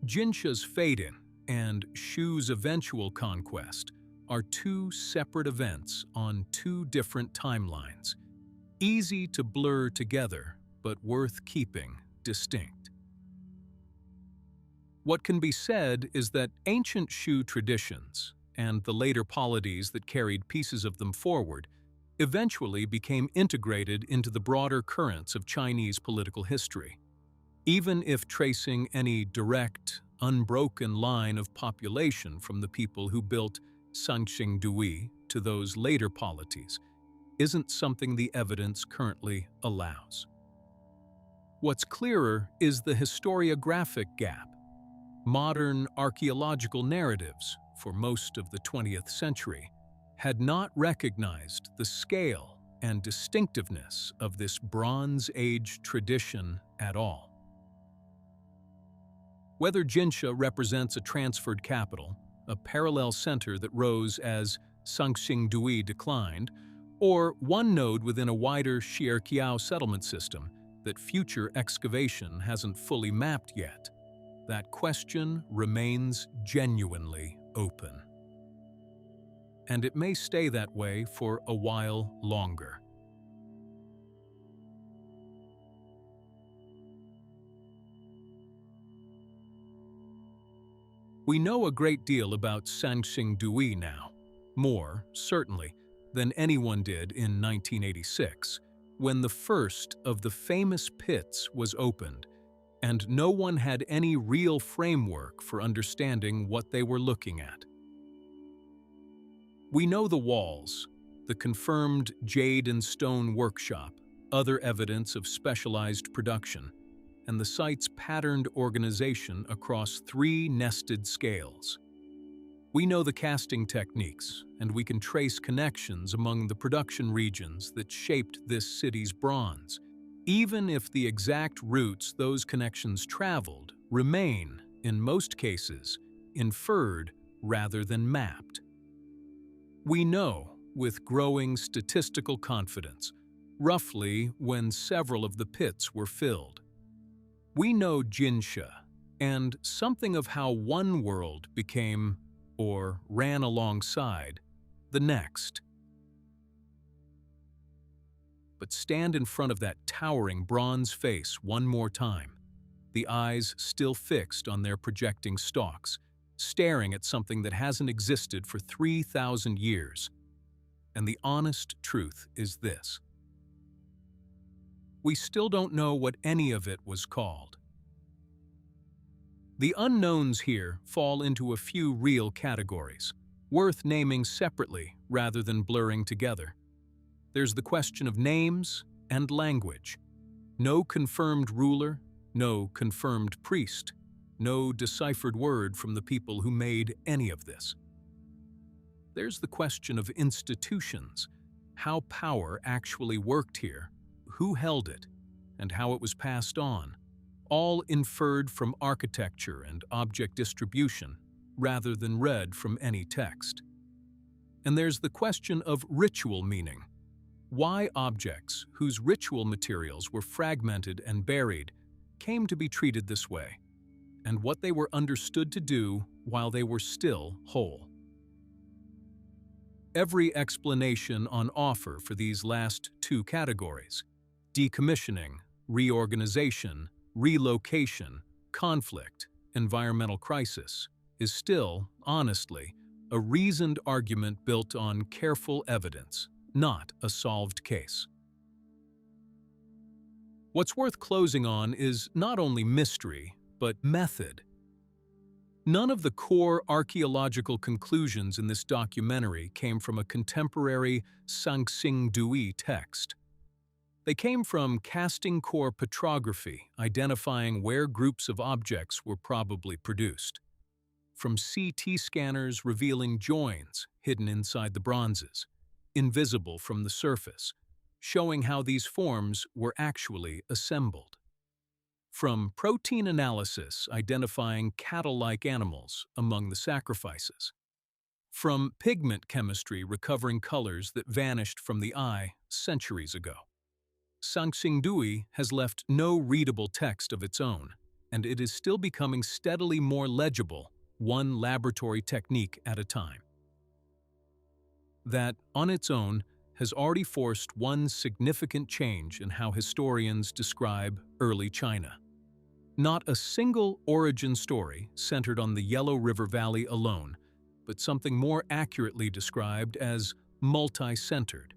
Jinsha's fade-in and Shu's eventual conquest are two separate events on two different timelines, easy to blur together but worth keeping distinct. What can be said is that ancient Shu traditions, and the later polities that carried pieces of them forward, eventually became integrated into the broader currents of Chinese political history. Even if tracing any direct, unbroken line of population from the people who built Sanxingdui to those later polities isn't something the evidence currently allows. What's clearer is the historiographic gap. Modern archaeological narratives, for most of the 20th century, had not recognized the scale and distinctiveness of this Bronze Age tradition at all. Whether Jinsha represents a transferred capital, a parallel center that rose as Sanxingdui declined, or one node within a wider Xi'erqiao settlement system that future excavation hasn't fully mapped yet, that question remains genuinely open. And it may stay that way for a while longer. We know a great deal about Sanxingdui now, more, certainly, than anyone did in 1986, when the first of the famous pits was opened, and no one had any real framework for understanding what they were looking at. We know the walls, the confirmed jade and stone workshop, other evidence of specialized production, and the site's patterned organization across 3 nested scales. We know the casting techniques, and we can trace connections among the production regions that shaped this city's bronze, even if the exact routes those connections traveled remain, in most cases, inferred rather than mapped. We know, with growing statistical confidence, roughly when several of the pits were filled. We know Jinsha, and something of how one world became, or ran alongside, the next. But stand in front of that towering bronze face one more time, the eyes still fixed on their projecting stalks, staring at something that hasn't existed for 3,000 years. And the honest truth is this: we still don't know what any of it was called. The unknowns here fall into a few real categories, worth naming separately rather than blurring together. There's the question of names and language. No confirmed ruler, no confirmed priest, no deciphered word from the people who made any of this. There's the question of institutions, how power actually worked here, who held it, and how it was passed on, all inferred from architecture and object distribution, rather than read from any text. And there's the question of ritual meaning. Why objects whose ritual materials were fragmented and buried came to be treated this way, and what they were understood to do while they were still whole. Every explanation on offer for these last two categories, decommissioning, reorganization, relocation, conflict, environmental crisis, is still, honestly, a reasoned argument built on careful evidence, not a solved case. What's worth closing on is not only mystery, but method. None of the core archaeological conclusions in this documentary came from a contemporary Sanxingdui text. They came from casting core petrography, identifying where groups of objects were probably produced, from CT scanners revealing joins hidden inside the bronzes, invisible from the surface, showing how these forms were actually assembled, from protein analysis identifying cattle-like animals among the sacrifices, from pigment chemistry recovering colors that vanished from the eye centuries ago. Sanxingdui has left no readable text of its own, and it is still becoming steadily more legible, one laboratory technique at a time. That, on its own, has already forced one significant change in how historians describe early China. Not a single origin story centered on the Yellow River Valley alone, but something more accurately described as multi-centered.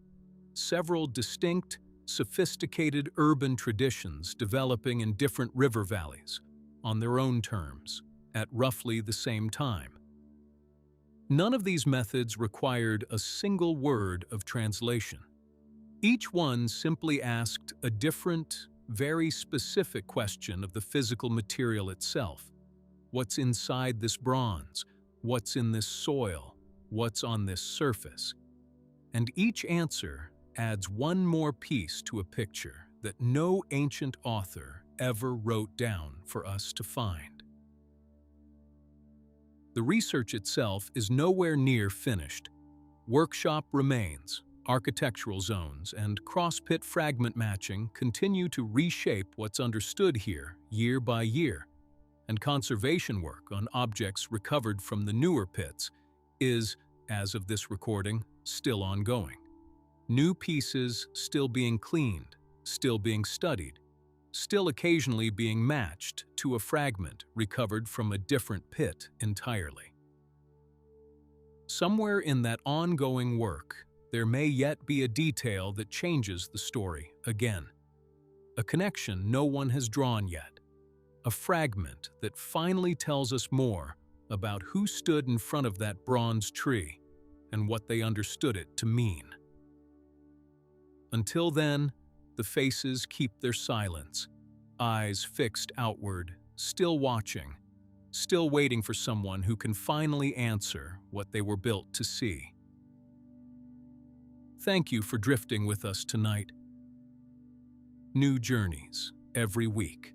Several distinct, sophisticated urban traditions developing in different river valleys, on their own terms, at roughly the same time. None of these methods required a single word of translation. Each one simply asked a different, very specific question of the physical material itself. What's inside this bronze? What's in this soil? What's on this surface? And each answer adds one more piece to a picture that no ancient author ever wrote down for us to find. The research itself is nowhere near finished. Workshop remains, architectural zones, and cross-pit fragment matching continue to reshape what's understood here year by year, and conservation work on objects recovered from the newer pits is, as of this recording, still ongoing. New pieces still being cleaned, still being studied, still occasionally being matched to a fragment recovered from a different pit entirely. Somewhere in that ongoing work, there may yet be a detail that changes the story again. A connection no one has drawn yet. A fragment that finally tells us more about who stood in front of that bronze tree and what they understood it to mean. Until then, the faces keep their silence, eyes fixed outward, still watching, still waiting for someone who can finally answer what they were built to see. Thank you for drifting with us tonight. New journeys every week.